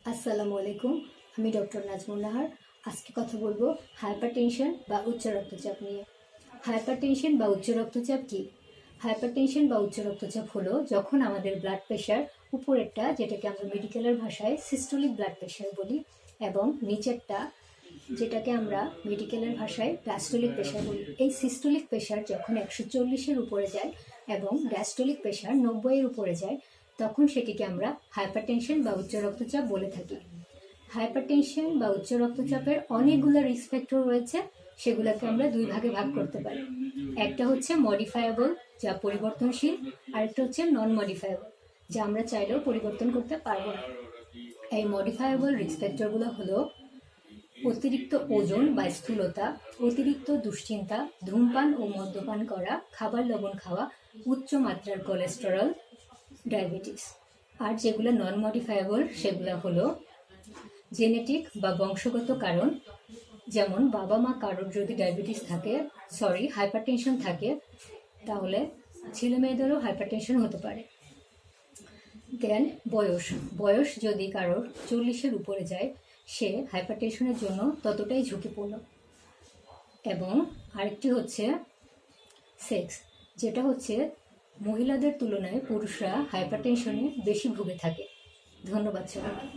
আসসালামু আলাইকুম। আমি ডক্টর নাজমুন নাহার। আজকে কথা বলবো হাইপারটেনশন বা উচ্চ রক্তচাপ নিয়ে। হাইপারটেনশন বা উচ্চ রক্তচাপ কি? হাইপারটেনশন বা উচ্চ রক্তচাপ হলো যখন আমাদের ব্লাড প্রেশার উপরেরটা, যেটাকে আমরা মেডিকেলের ভাষায় সিস্টোলিক ব্লাড প্রেশার বলি, এবং নিচেরটা, যেটাকে আমরা মেডিকেলের ভাষায় ডায়াস্টোলিক প্রেশার বলি। এই সিস্টোলিক প্রেশার যখন 140-এর উপরে যায় এবং ডায়াস্টোলিক প্রেশার 90-এর উপরে যায়, তখন সেটিকে আমরা হাইপারটেনশন বা উচ্চ রক্তচাপ বলে থাকি। হাইপারটেনশন বা উচ্চ রক্তচাপের অনেকগুলো রিস্ক ফ্যাক্টর রয়েছে, সেগুলোকে আমরা দুই ভাগে ভাগ করতে পারি। একটা হচ্ছে মডিফায়েবল, যা পরিবর্তনশীল, আরেকটা হচ্ছে নন মডিফায়েবল, যা আমরা চাইলেও পরিবর্তন করতে পারবো না। এই মডিফায়েবল রিস্ক ফ্যাক্টরগুলো হলো অতিরিক্ত ওজন বা স্থূলতা, অতিরিক্ত দুশ্চিন্তা, ধূমপান ও মদ্যপান করা, খাবার লবণ খাওয়া, উচ্চ মাত্রার কোলেস্টেরল, ডায়াবেটিস। আর যেগুলো নন মডিফায়েবল সেগুলো হলো জেনেটিক বা বংশগত কারণ, যেমন বাবা মা কারোর যদি হাইপারটেনশন থাকে, তাহলে ছেলে মেয়েদেরও হাইপারটেনশন হতে পারে। দেন বয়স যদি কারোর 40-এর উপরে যায়, সে হাইপারটেনশনের জন্য ততটাই ঝুঁকিপূর্ণ। এবং আরেকটি হচ্ছে সেক্স, যেটা হচ্ছে মহিলাদের তুলনায় পুরুষরা হাইপারটেনশনে বেশি ভুগে থাকে। ধন্যবাদ সবাইকে।